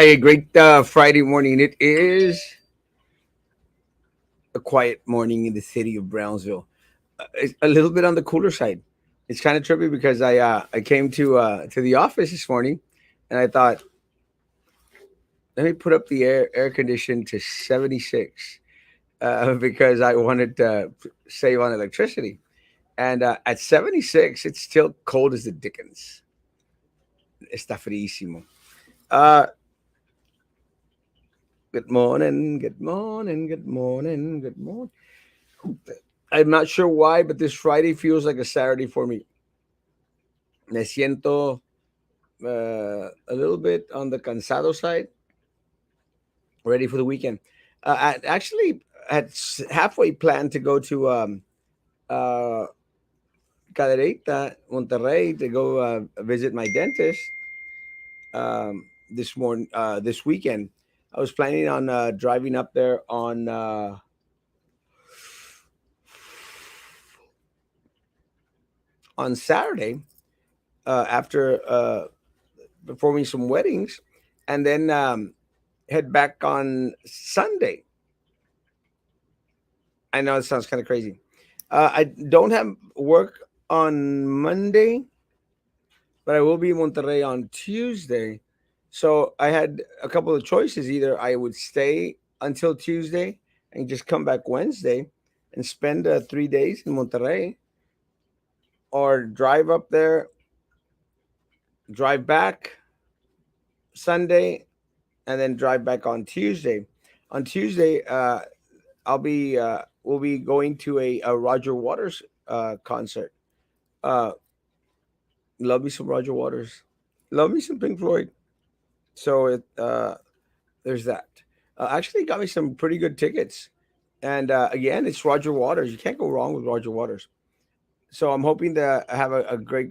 A great Friday morning. It is a quiet morning in the city of Brownsville. It's a little bit on the cooler side. It's kind of trippy because I came to the office this morning, and I thought, let me put up the air condition to 76 because I wanted to save on electricity. And at 76, it's still cold as the dickens. Está frísimo. Uh, Good morning, good morning, good morning, good morning. I'm not sure why, but this Friday feels like a Saturday for me. Me siento a little bit on the cansado side, ready for the weekend. I actually had halfway planned to go to uh, Cadereyta, Monterrey, to go visit my dentist this weekend. I was planning on driving up there on Saturday after performing some weddings, and then head back on Sunday. I know it sounds kind of crazy. I don't have work on Monday, but I will be in Monterrey on Tuesday. So I had a couple of choices. Either I would stay until Tuesday and just come back Wednesday and spend 3 days in Monterrey, or drive up there, drive back Sunday, and then drive back on Tuesday. On Tuesday, we'll be going to a Roger Waters concert. Uh, Love me some Roger Waters. Love me some Pink Floyd. So there's that. Actually, got me some pretty good tickets. And again, it's Roger Waters. You can't go wrong with Roger Waters. So I'm hoping to have a great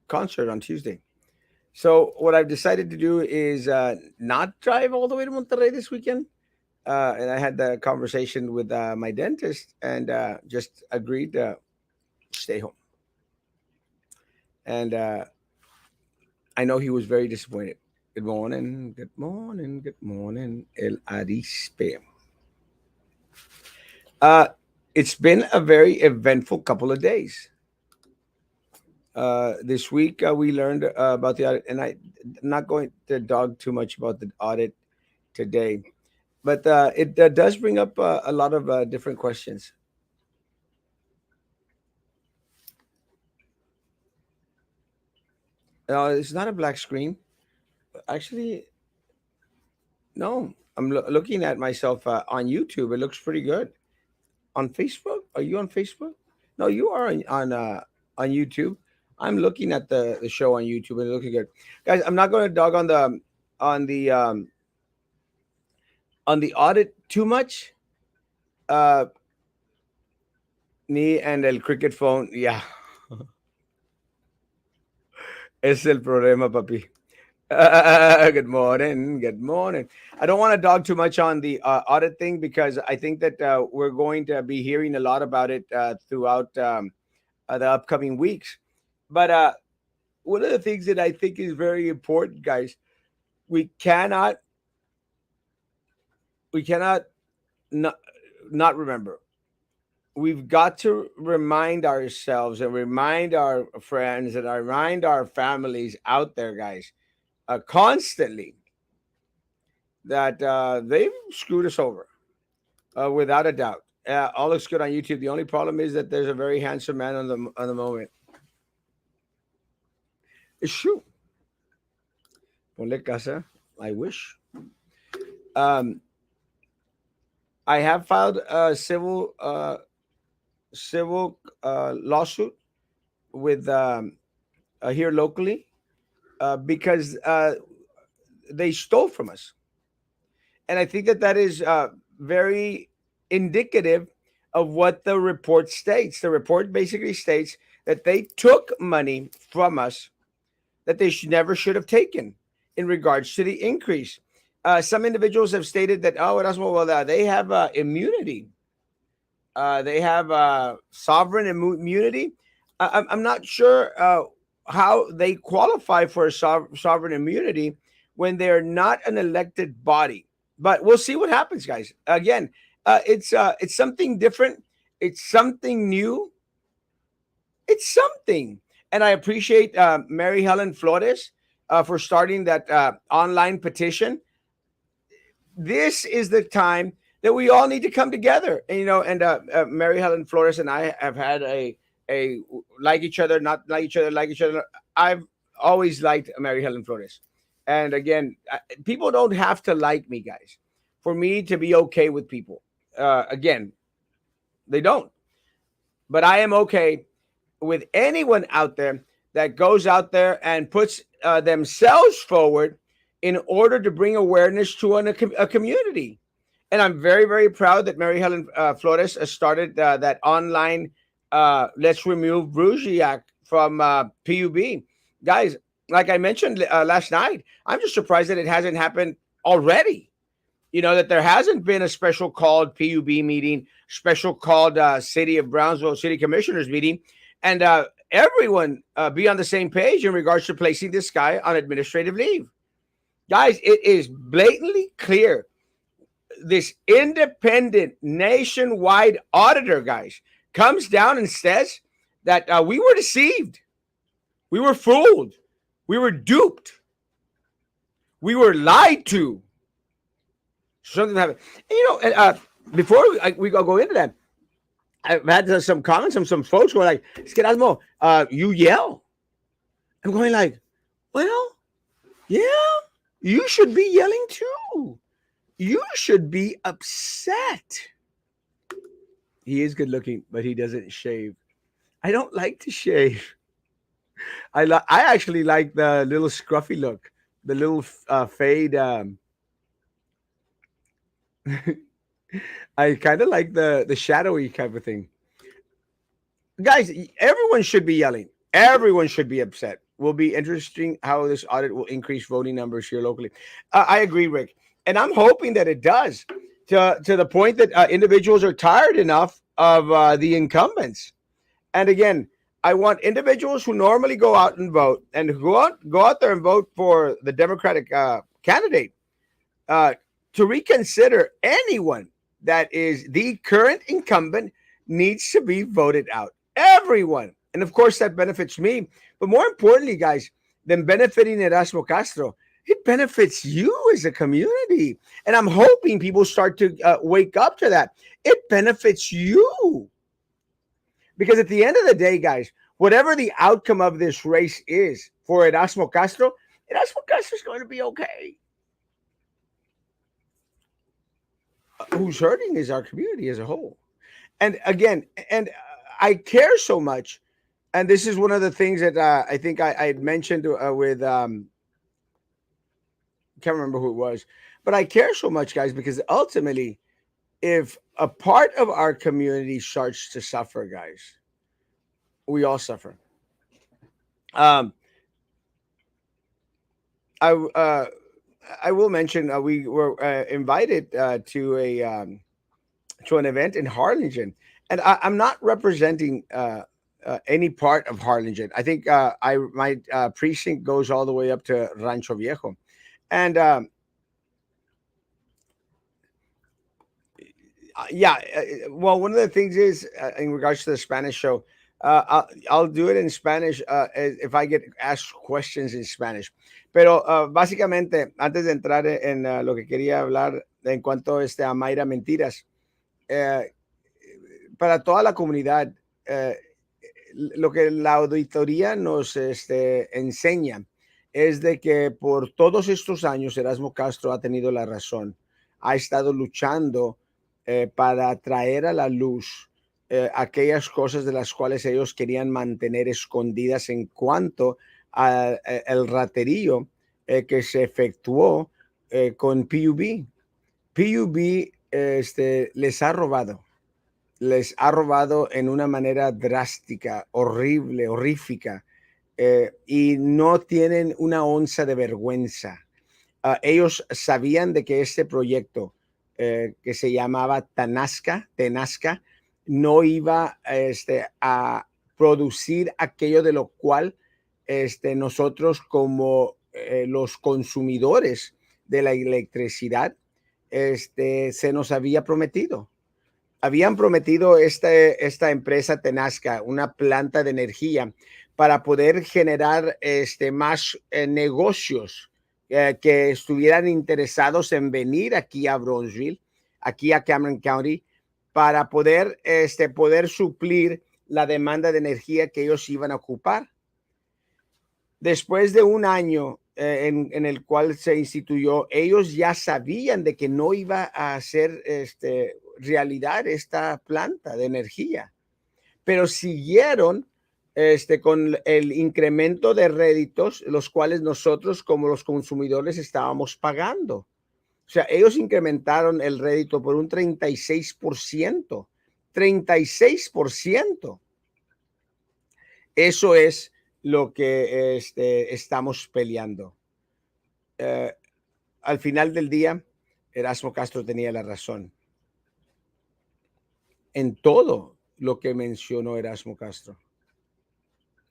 concert on Tuesday. So what I've decided to do is not drive all the way to Monterrey this weekend. And I had the conversation with my dentist, and just agreed to stay home. And I know he was very disappointed. Good morning, good morning, good morning, El Arispe. Uh, it's been a very eventful couple of days. This week we learned about the audit, and I'm not going to dog too much about the audit today, but it does bring up a lot of different questions. It's not a black screen. Actually, no. I'm looking at myself on YouTube. It looks pretty good. On Facebook? Are you on Facebook? No, you are on YouTube. I'm looking at the show on YouTube and it's looking good, guys. I'm not going to dog on the um, on the audit too much. Uh, Me and el cricket phone, yeah, es el problema, papi. Good morning. Good morning. I don't want to dog too much on the audit thing because I think that we're going to be hearing a lot about it throughout the upcoming weeks. But one of the things that I think is very important, guys, we cannot we cannot not, not remember. We've got to remind ourselves and remind our friends and remind our families out there, guys, constantly that they've screwed us over, without a doubt. All looks good on YouTube. The only problem is that there's a very handsome man on the moment. It's true. Ponle casa. I wish. Um, I have filed a civil lawsuit with here locally because they stole from us, and I think that that is very indicative of what the report states. The report basically states that they took money from us that they never should have taken in regards to the increase. Some individuals have stated that, oh, Erasmo, well, they have immunity. They have sovereign immunity. I'm not sure how they qualify for a sovereign immunity when they're not an elected body. But we'll see what happens, guys. Again, it's something different. It's something new. It's something. And I appreciate Mary Helen Flores for starting that online petition. This is the time that we all need to come together. And, Mary Helen Flores and I have had a like each other, not like each other, like each other. I've always liked Mary Helen Flores. And again, people don't have to like me, guys, for me to be okay with people. Again, they don't. But I am okay with anyone out there that goes out there and puts themselves forward in order to bring awareness to a community. And I'm very, very proud that Mary Helen Flores started that online Let's Remove Brugiac from PUB. Guys, like I mentioned last night, I'm just surprised that it hasn't happened already. That there hasn't been a special called PUB meeting, special called City of Brownsville City Commissioners meeting, and everyone be on the same page in regards to placing this guy on administrative leave. Guys, it is blatantly clear. This independent nationwide auditor, guys, comes down and says that we were deceived. We were fooled. We were duped. We were lied to. Something happened. Before we go into that, I've had some comments from some folks who are like, Erasmo, you yell. I'm going like, well, yeah, you should be yelling too. You should be upset. He is good looking, but he doesn't shave. I don't like to shave. I actually like the little scruffy look, the little fade. I kind of like the shadowy type of thing. Guys, everyone should be yelling. Everyone should be upset. Will be interesting how this audit will increase voting numbers here locally. I agree, Rick, and I'm hoping that it does to the point that individuals are tired enough of the incumbents. And again, I want individuals who normally go out and vote and who go out there and vote for the Democratic candidate uh, to reconsider anyone that is the current incumbent needs to be voted out. Everyone. And of course, that benefits me. But more importantly, guys, than benefiting Erasmo Castro, it benefits you as a community. And I'm hoping people start to wake up to that. It benefits you. Because at the end of the day, guys, whatever the outcome of this race is for Erasmo Castro is going to be okay. Who's hurting is our community as a whole. And again, I care so much. And this is one of the things that I think I had mentioned with, can't remember who it was, but I care so much, guys, because ultimately, if a part of our community starts to suffer, guys, we all suffer. Um, I will mention we were invited to an event in Harlingen, and I'm not representing any part of Harlingen. I think my precinct goes all the way up to Rancho Viejo, and yeah. Well, one of the things is in regards to the Spanish show. I'll do it in Spanish if I get asked questions in Spanish. Pero básicamente, antes de entrar en lo que quería hablar en cuanto a Mayra Mentiras, eh, para toda la comunidad, lo que la auditoría nos enseña es de que por todos estos años Erasmo Castro ha tenido la razón, ha estado luchando para traer a la luz aquellas cosas de las cuales ellos querían mantener escondidas en cuanto al raterío que se efectuó con PUB. PUB les ha robado en una manera drástica, horrible, horrífica, y no tienen una onza de vergüenza. Ellos sabían de que este proyecto que se llamaba Tenasca, no iba a producir aquello de lo cual nosotros como los consumidores de la electricidad, se nos había prometido. Habían prometido esta empresa Tenasca una planta de energía para poder generar más negocios que estuvieran interesados en venir aquí a Bronzeville, aquí a Cameron County, para poder suplir la demanda de energía que ellos iban a ocupar. Después de un año en el cual se instituyó, ellos ya sabían de que no iba a ser realidad esta planta de energía, pero siguieron con el incremento de réditos, los cuales nosotros como los consumidores estábamos pagando. O sea, ellos incrementaron el rédito por un 36%. 36%. Eso es lo que estamos peleando. Al final del día, Erasmo Castro tenía la razón en todo lo que mencionó Erasmo Castro,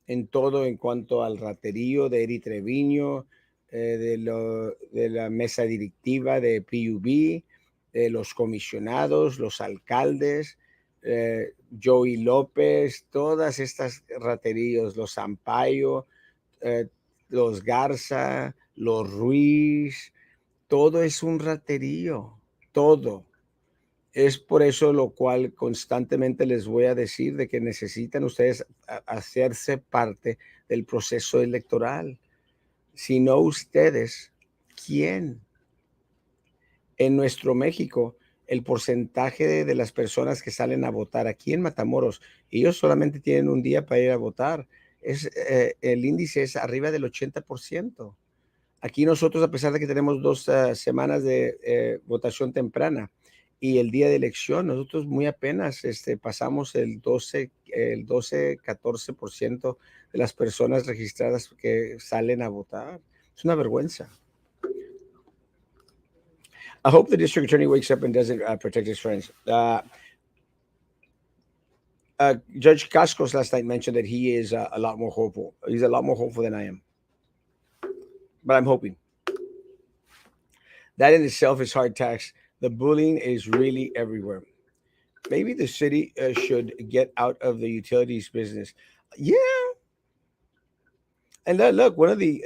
en todo en cuanto al raterío de Eri Treviño, de la mesa directiva de PUB, de los comisionados, los alcaldes, Joey López, todas estas rateríos, los Sampaio, los Garza, los Ruiz, todo es un raterío, todo. Es por eso lo cual constantemente les voy a decir de que necesitan ustedes hacerse parte del proceso electoral. Si no ustedes, ¿quién? En nuestro México, el porcentaje de las personas que salen a votar aquí en Matamoros, ellos solamente tienen un día para ir a votar. El índice es arriba del 80%. Aquí nosotros, a pesar de que tenemos 2 semanas de votación temprana y el día de elección, nosotros muy apenas pasamos el 14% de las personas registradas que salen a votar. Es una vergüenza. I hope the district attorney wakes up and doesn't protect his friends. Judge Cascos last night mentioned that he is a lot more hopeful. He's a lot more hopeful than I am. But I'm hoping. That in itself is hard tax. The bullying is really everywhere. Maybe the city should get out of the utilities business. Yeah. And look, one of the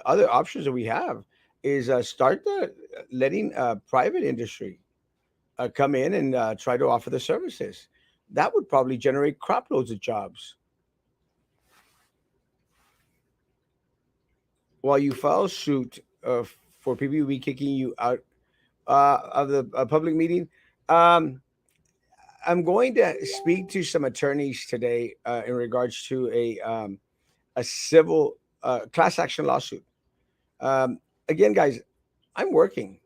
other options that we have is start letting private industry come in and try to offer the services. That would probably generate crop loads of jobs. While you file suit for PPP kicking you out of the public meeting, I'm going to speak to some attorneys today in regards to a civil class action lawsuit. Again, guys, I'm working.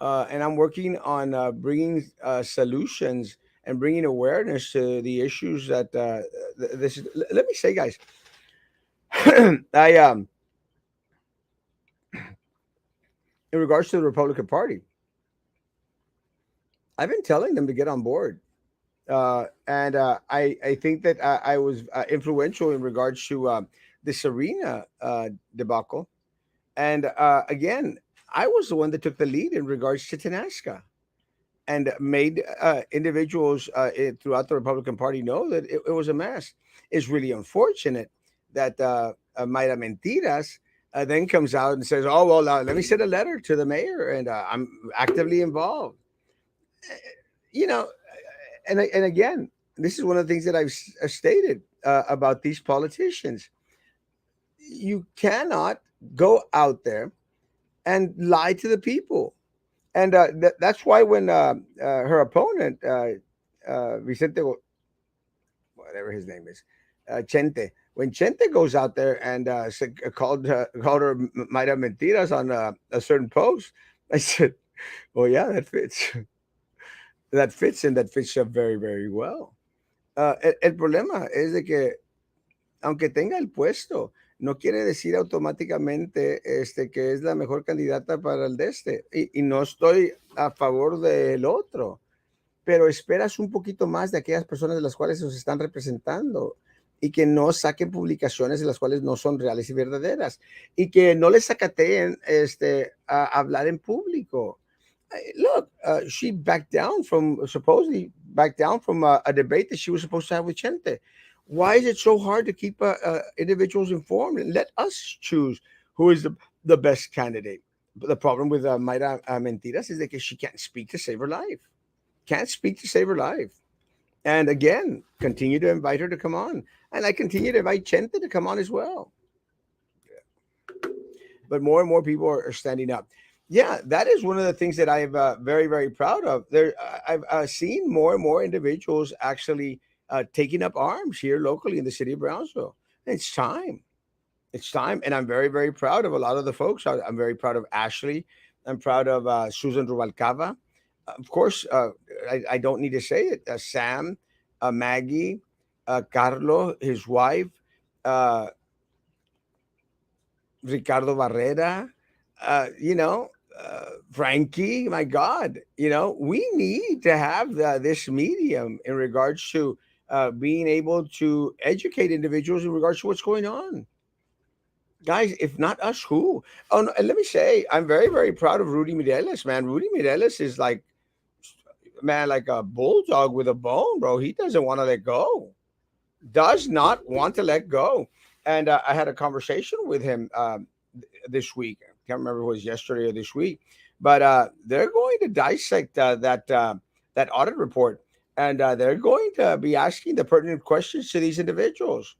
And I'm working on bringing solutions and bringing awareness to the issues that this is. Let me say, guys, I in regards to the Republican Party, I've been telling them to get on board, and I think that I was influential in regards to the Serena debacle, and again, I was the one that took the lead in regards to Tenasca and made individuals throughout the Republican Party know that it was a mess. It's really unfortunate that Mayra Mentiras then comes out and says, "Oh well, let me send a letter to the mayor, and I'm actively involved." You know, and again, this is one of the things that I've stated about these politicians. You cannot go out there and lie to the people. And that's why when her opponent, Vicente, whatever his name is, Chente, when Chente goes out there and called her Mayra Mentiras on a certain post, I said, "Oh yeah, that fits. That fits, and that fits up very, very well." El problema es de que aunque tenga el puesto, no quiere decir automáticamente que es la mejor candidata para el de este. Y no estoy a favor del otro, pero esperas un poquito más de aquellas personas de las cuales nos están representando. y que no saquen publicaciones de las cuales no son reales y verdaderas y que no les sacateen a hablar en público. Look, she backed down from supposedly backed down from a debate that she was supposed to have with Chente. Why is it so hard to keep individuals informed and let us choose who is the best candidate? But the problem with Mayra Mentiras is that she can't speak to save her life. Can't speak to save her life. And again, continue to invite her to come on. And I continue to invite Chente to come on as well. But more and more people are standing up. Yeah, that is one of the things that I'm very, very proud of. I've seen more and more individuals actually taking up arms here locally in the city of Brownsville. It's time. It's time. And I'm very, very proud of a lot of the folks. I'm very proud of Ashley. I'm proud of Susan Rubalcava. Of course, I don't need to say it. Sam, Maggie, Carlo, his wife, uh, Ricardo Barrera, Frankie, my God, we need to have this medium in regards to being able to educate individuals in regards to what's going on. Guys, if not us, who? Oh, no, and let me say, I'm very, very proud of Rudy Mireles, man. Rudy Mireles is like, man, like a bulldog with a bone, bro. He doesn't want to let go, does not want to let go. And I had a conversation with him this week. I can't remember if it was yesterday or this week, but they're going to dissect that audit report, and they're going to be asking the pertinent questions to these individuals.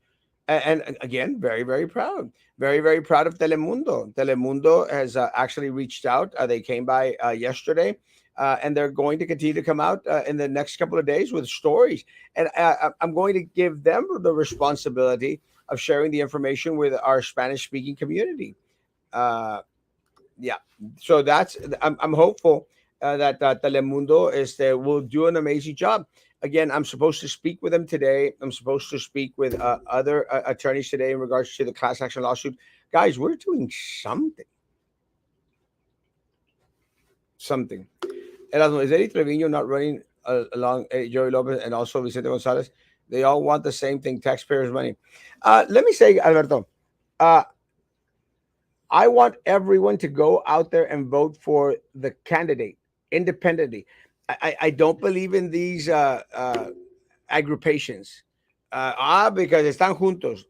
And again, very, very, very proud of Telemundo. Telemundo has actually reached out. They came by yesterday, and they're going to continue to come out in the next couple of days with stories. And I'm going to give them the responsibility of sharing the information with our Spanish speaking community. Uh, yeah, so I'm hopeful that Telemundo will do an amazing job. Again, I'm supposed to speak with them today. I'm supposed to speak with other attorneys today in regards to the class action lawsuit. Guys, we're doing something. Something. Erasmo, is Eddie Trevino not running along Joey Lopez and also Vicente Gonzalez? They all want the same thing: taxpayers' money. Let me say, Alberto, uh, I want everyone to go out there and vote for the candidate independently. I don't believe in these agrupations. Because están juntos.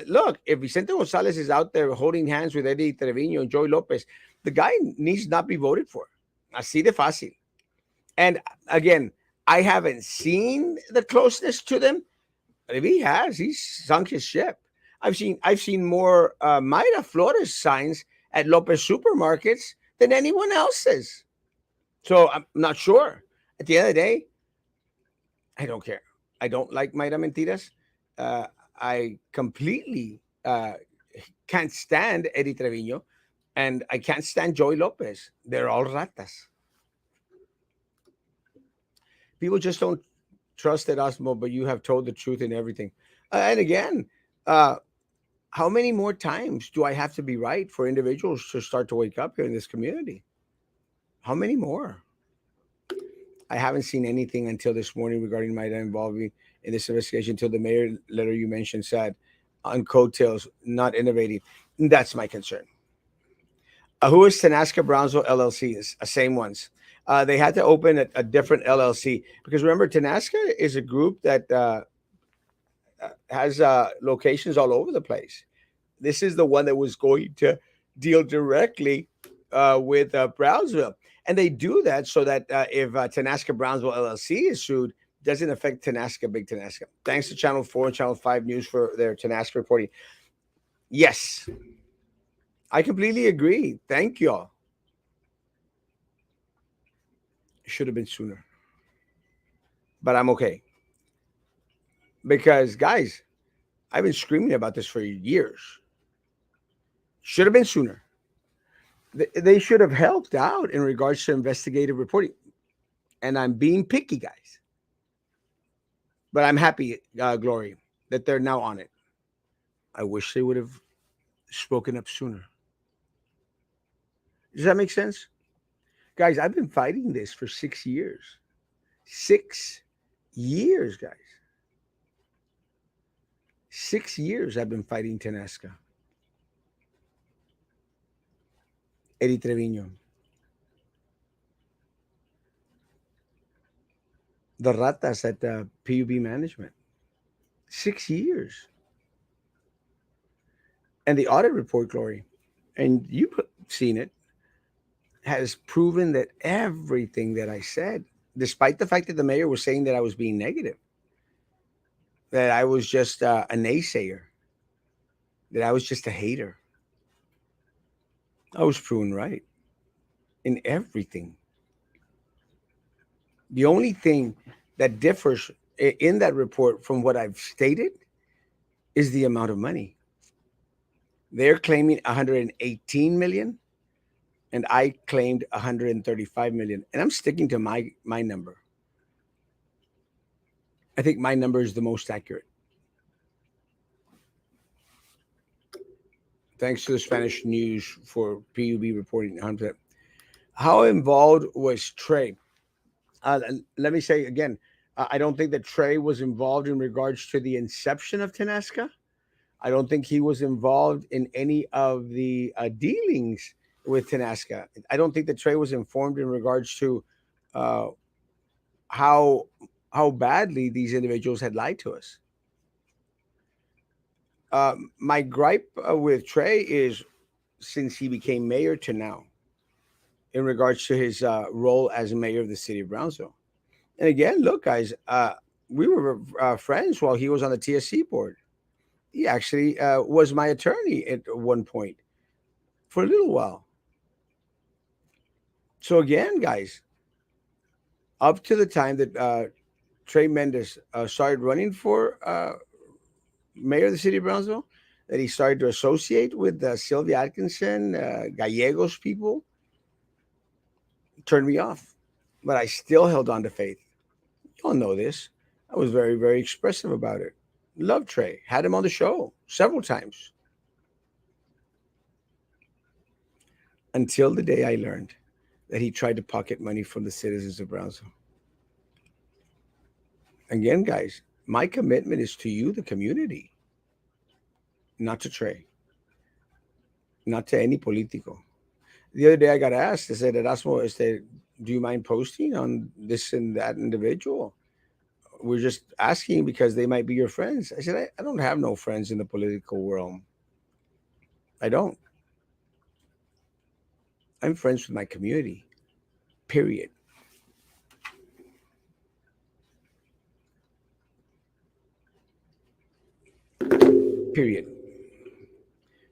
Look, if Vicente Gonzalez is out there holding hands with Eddie Trevino and Joy Lopez, the guy needs not be voted for. Así de fácil. And again, I haven't seen the closeness to them, but if he has, he's sunk his ship. I've seen more Mayra Flores signs at Lopez supermarkets than anyone else's. So I'm not sure. At the end of the day, I don't care. I don't like Mayra Mentiras. I completely can't stand Eddie Trevino, and I can't stand Joey Lopez. They're all ratas. People just don't trust Erasmo, but you have told the truth in everything. And again, uh, how many more times do I have to be right for individuals to start to wake up here in this community? How many more? I haven't seen anything until this morning regarding my involvement in this investigation until the mayor letter you mentioned said on coattails, not innovating. That's my concern. Who is Tenasca Brownsville LLC? Is same ones. They had to open a different LLC because remember, Tenasca is a group that has locations all over the place. This is the one that was going to deal directly with Brownsville. And they do that so that if Tenasca Brownsville LLC is sued, doesn't affect Tenasca, Big Tenasca. Thanks to Channel 4 and Channel 5 News for their Tenasca reporting. Yes, I completely agree. Thank y'all. Should have been sooner. But I'm okay. Because, guys, I've been screaming about this for years. Should have been sooner. They should have helped out in regards to investigative reporting. And I'm being picky, guys. But I'm happy, Glory, that they're now on it. I wish they would have spoken up sooner. Does that make sense? Guys, I've been fighting this for 6 years. 6 years, guys. 6 years I've been fighting Tenesca, Eddie Treviño, the ratas at PUB management. 6 years. And the audit report, Glory, and you've seen it, has proven that everything that I said, despite the fact that the mayor was saying that I was being negative, that I was just a naysayer, that I was just a hater, I was proven right in everything. The only thing that differs in that report from what I've stated is the amount of money. They're claiming 118 million, and I claimed 135 million, and I'm sticking to my number. I think my number is the most accurate. Thanks to the Spanish news for PUB reporting 100%. How involved was Trey? Let me say again, I don't think that Trey was involved in regards to the inception of Tenesca. I don't think he was involved in any of the dealings with Tenesca. I don't think that Trey was informed in regards to uh, how how badly these individuals had lied to us. My gripe with Trey is since he became mayor to now, in regards to his role as mayor of the city of Brownsville. And again, look, guys, we were friends while he was on the TSC board. He actually was my attorney at one point for a little while. So again, guys, up to the time that Trey Mendez started running for mayor of the city of Brownsville, that he started to associate with Sylvia Atkinson, Gallegos people, turned me off. But I still held on to faith. You all know this. I was very, very expressive about it. Loved Trey. Had him on the show several times. Until the day I learned that he tried to pocket money from the citizens of Brownsville. Again, guys, my commitment is to you, the community, not to Trey, not to any politico. The other day I got asked, I said, Erasmo, do you mind posting on this and that individual? We're just asking because they might be your friends. I said, I don't have no friends in the political world. I don't. I'm friends with my community, period. Period.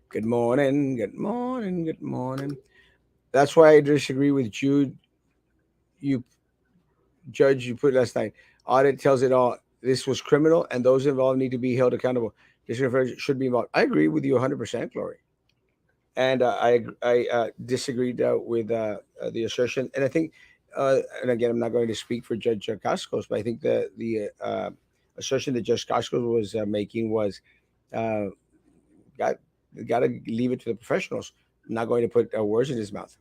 Good morning, good morning, good morning. That's why I disagree with Jude. You judge, you put last night. Audit tells it all. This was criminal, and those involved need to be held accountable. This should be involved. I agree with you 100%, Glory. And I disagreed with the assertion. And I think, and again, I'm not going to speak for Judge Cascos, but I think the assertion that Judge Cascos was making was uh, got got to leave it to the professionals. I'm not going to put words in his mouth.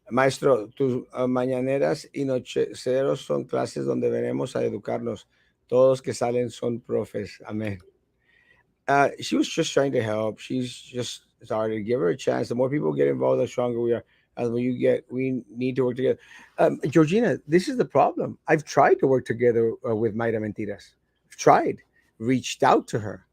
Maestro, tus mañaneras y nocheceros son clases donde veremos a educarnos. Todos que salen son profes. Amén. She was just trying to help. She's just started. Give her a chance. The more people get involved, the stronger we are. And when you get, we need to work together. Georgina, this is the problem. I've tried to work together with Mayra Mentiras. I've tried, reached out to her,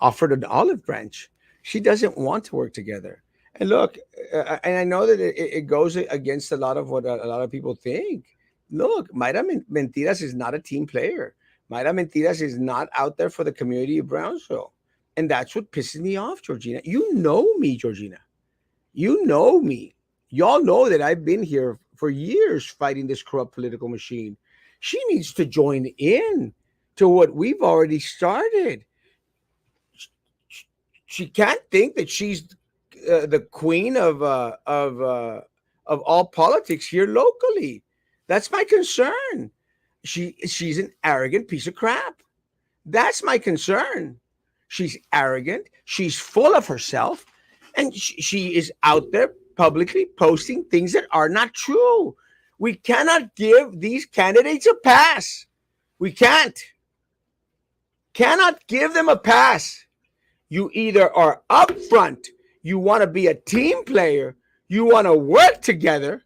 offered an olive branch. She doesn't want to work together. And look, and I know that it goes against a lot of what a lot of people think. Look, Mayra Mentiras is not a team player. Mayra Mentiras is not out there for the community of Brownsville. And that's what pisses me off, Georgina. You know me, Georgina. You know me. Y'all know that I've been here for years fighting this corrupt political machine. She needs to join in to what we've already started. She can't think that she's the queen of all politics here locally. That's my concern. She's an arrogant piece of crap. That's my concern. She's arrogant. She's full of herself, and she is out there publicly posting things that are not true. We cannot give these candidates a pass. We can't. Cannot give them a pass. You either are upfront, you want to be a team player, you want to work together,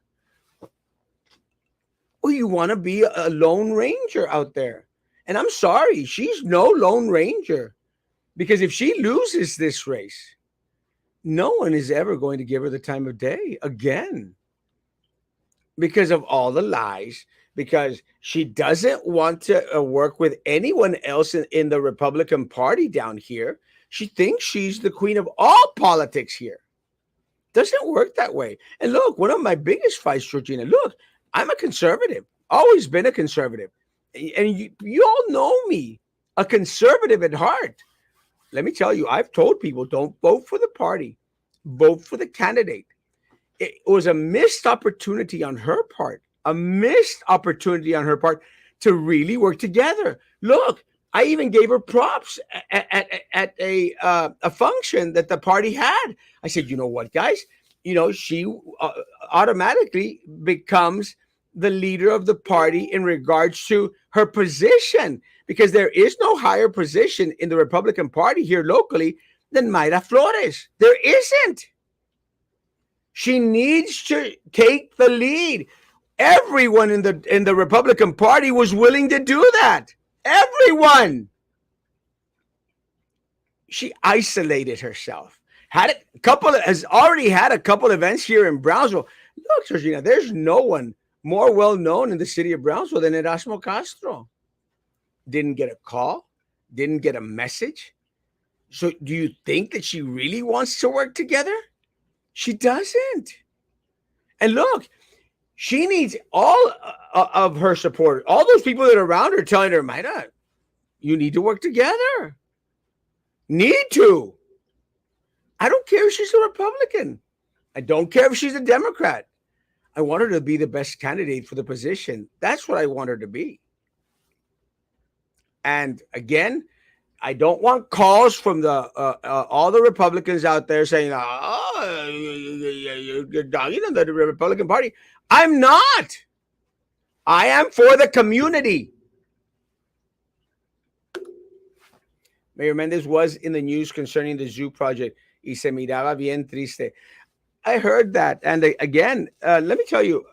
or you want to be a lone ranger out there. And I'm sorry, she's no lone ranger, because if she loses this race, no one is ever going to give her the time of day again, because of all the lies, because she doesn't want to work with anyone else in the Republican Party down here. She thinks she's the queen of all politics here. Doesn't work that way. And look, one of my biggest fights, Georgina, look, I'm a conservative, always been a conservative. And you all know me, a conservative at heart. Let me tell you, I've told people, don't vote for the party, vote for the candidate. It was a missed opportunity on her part, a missed opportunity on her part to really work together. Look, I even gave her props at a function that the party had. I said, you know what, guys? She automatically becomes the leader of the party in regards to her position, because there is no higher position in the Republican Party here locally than Mayra Flores. There isn't. She needs to take the lead. Everyone in the Republican Party was willing to do that. Everyone. She isolated herself. Has already had a couple events here in Brownsville. Look, Georgina, there's no one more well known in the city of Brownsville than Erasmo Castro. Didn't get a call, didn't get a message. So do you think that she really wants to work together? She doesn't. And look, she needs all of her support. All those people that are around her telling her, Mayra, you need to work together. Need to. I don't care if she's a Republican. I don't care if she's a Democrat. I want her to be the best candidate for the position. That's what I want her to be. And again, I don't want calls from the all the Republicans out there saying, "Oh, you're dogging on the Republican Party." I'm not. I am for the community. Mayor Mendez was in the news concerning the zoo project. Y se miraba bien triste. I heard that, and again, let me tell you,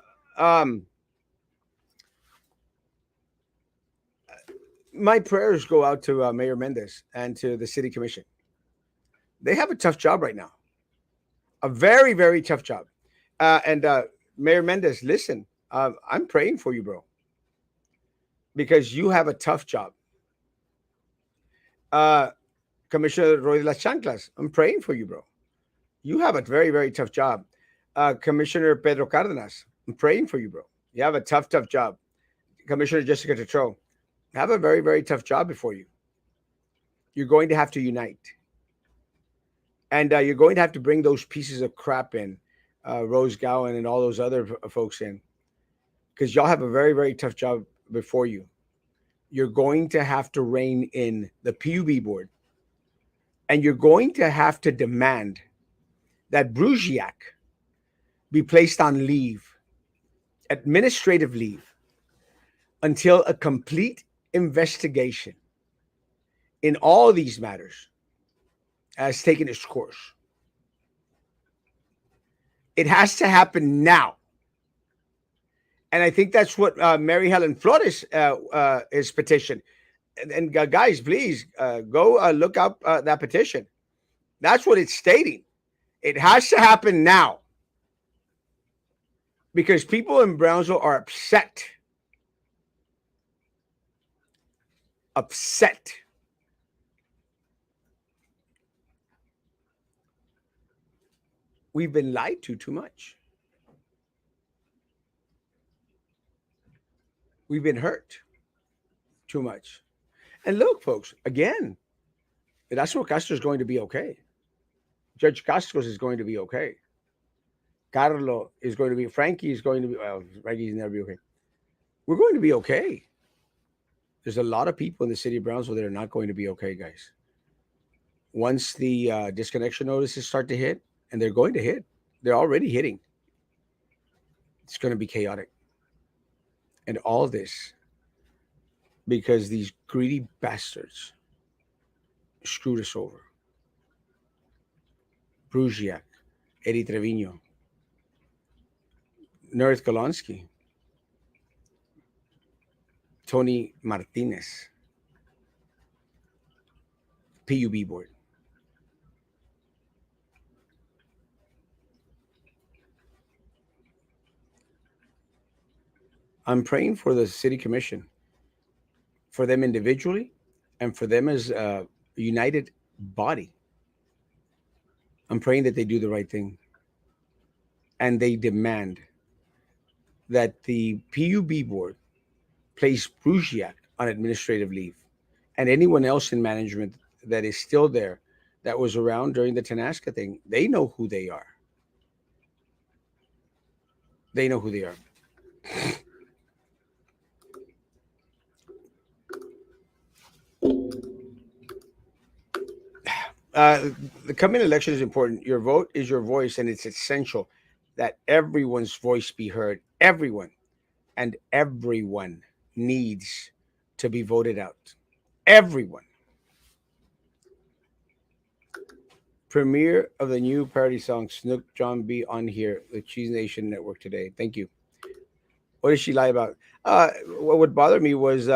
my prayers go out to Mayor Mendez and to the city commission. They have a tough job right now, a very, very tough job. And Mayor Mendez, listen, I'm praying for you, bro, because you have a tough job. Commissioner Roy de las Chanclas, I'm praying for you, bro. You have a very, very tough job. Commissioner Pedro Cardenas, I'm praying for you, bro. You have a tough, tough job. Commissioner Jessica Tetro, have a very, very tough job before you. You're going to have to unite. And you're going to have to bring those pieces of crap in, Rose Gowan and all those other folks in, because y'all have a very, very tough job before you. You're going to have to rein in the PUB board, and you're going to have to demand that Brugiak be placed on leave, administrative leave, until a complete investigation in all these matters has taken its course. It has to happen now. And I think that's what Mary Helen Flores is petition. And guys, please go look up that petition. That's what it's stating. It has to happen now, because people in Brownsville are upset. Upset. We've been lied to too much. We've been hurt too much. And look, folks, again, Erasmo Castro is going to be okay. Judge Castro is going to be okay. Carlo is going to be, Frankie is going to be, well, Frankie's never be okay. We're going to be okay. There's a lot of people in the city of Brownsville that are not going to be okay, guys. Once the disconnection notices start to hit, and they're going to hit, they're already hitting, it's going to be chaotic. And all this because these greedy bastards screwed us over. Bruziak, Eddie Trevino, Nerith Golonsky, Tony Martinez, PUB board. I'm praying for the city commission, for them individually, and for them as a united body. I'm praying that they do the right thing and they demand that the PUB board place Bruziak on administrative leave and anyone else in management that is still there that was around during the Tanaska thing. They know who they are. They know who they are. Uh, the coming election is important. Your vote is your voice, and it's essential that everyone's voice be heard. Everyone and everyone needs to be voted out. Everyone. Premiere of the new parody song Snook John B on here, the Cheese Nation Network today. Thank you. What did she lie about? What would bother me was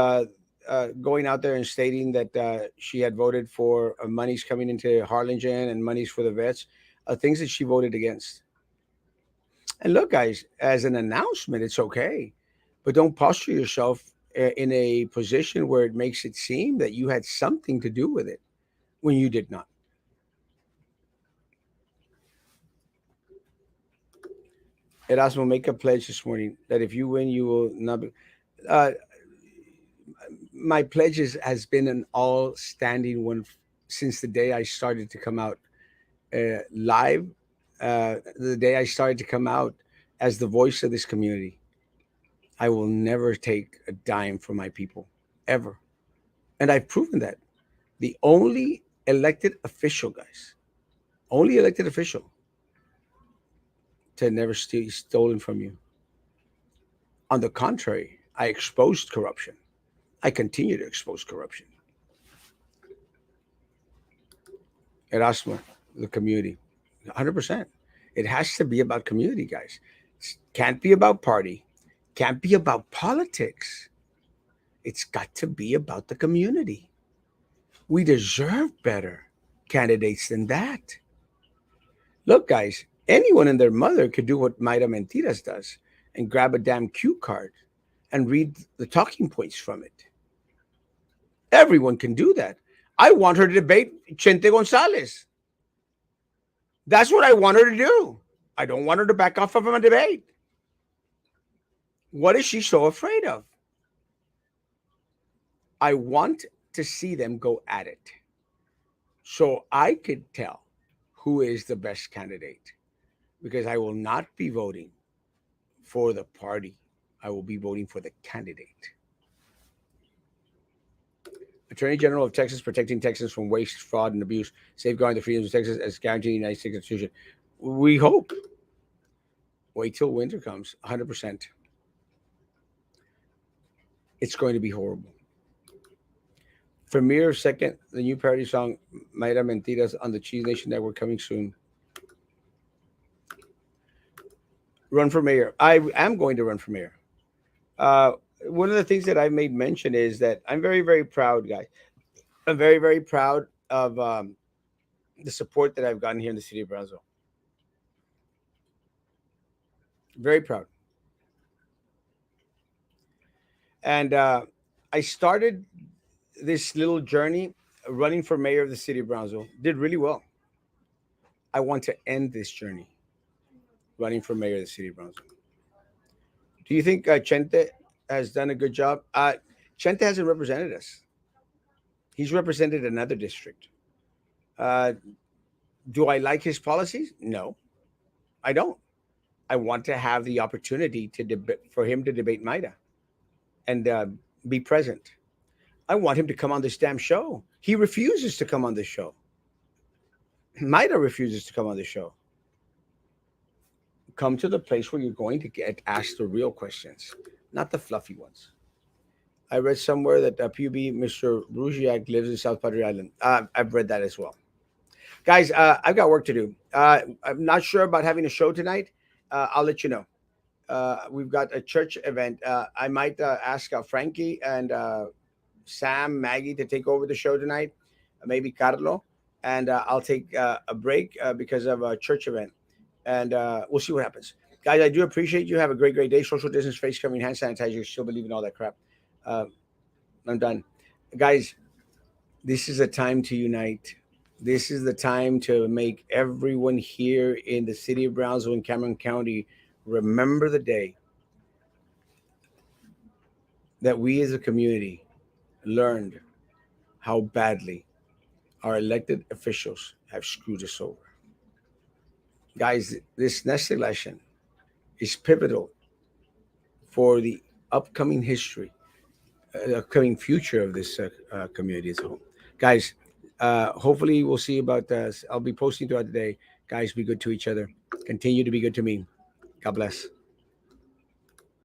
going out there and stating that she had voted for monies coming into Harlingen and monies for the vets, things that she voted against. And look, guys, as an announcement, it's okay, but don't posture yourself in a position where it makes it seem that you had something to do with it when you did not. Erasmo, make a pledge this morning that if you win, you will not be. Uh, my pledges has been an all-standing one since the day I started to come out live, the day I started to come out as the voice of this community. I will never take a dime from my people, ever. And I've proven that. The only elected official, guys, only elected official to never steal stolen from you. On the contrary, I exposed corruption. I continue to expose corruption. Erasmo, the community, 100%. It has to be about community, guys. It can't be about party. Can't be about politics. It's got to be about the community. We deserve better candidates than that. Look, guys, anyone and their mother could do what Mayra Mentiras does and grab a damn cue card and read the talking points from it. Everyone can do that. I want her to debate Chente Gonzalez. That's what I want her to do. I don't want her to back off of a debate. What is she so afraid of? I want to see them go at it so I could tell who is the best candidate because I will not be voting for the party. I will be voting for the candidate. Attorney General of Texas protecting Texans from waste, fraud, and abuse, safeguarding the freedoms of Texas as guaranteed in the United States Constitution. We hope. Wait till winter comes. 100%. It's going to be horrible. Premiere second, the new parody song Mayra Mentiras on the Cheese Nation Network coming soon. Run for mayor. I am going to run for mayor. Uh, One of the things that I've made mention is that I'm very, very proud, guys. I'm very, very proud of the support that I've gotten here in the city of Brownsville. Very proud. And I started this little journey running for mayor of the city of Brownsville. Did really well. I want to end this journey running for mayor of the city of Brownsville. Do you think Chente has done a good job? Chente hasn't represented us. He's represented another district. Uh, do I like his policies? No, I don't. I want to have the opportunity to for him to debate Maida and be present. I want him to come on this damn show. He refuses to come on this show. Maida refuses to come on the show. Come to the place where you're going to get asked the real questions. not the fluffy ones. I read somewhere that PUB Mr. Ruziak lives in South Padre Island. I've read that as well. Guys, I've got work to do. I'm not sure about having a show tonight. I'll let you know. We've got a church event. I might ask Frankie and Sam, Maggie to take over the show tonight, maybe Carlo, and I'll take a break because of a church event, and we'll see what happens. Guys, I do appreciate you. Have a great, great day. Social distance, face covering, hand sanitizer. Still believe in all that crap. Uh, I'm done. Guys, this is a time to unite. This is the time to make everyone here in the city of Brownsville and Cameron County remember the day that we as a community learned how badly our elected officials have screwed us over. Guys, this next election is pivotal for the upcoming history, upcoming future of this community as a whole. Guys, hopefully we'll see about this. I'll be posting throughout the day. Guys, be good to each other. Continue to be good to me. God bless.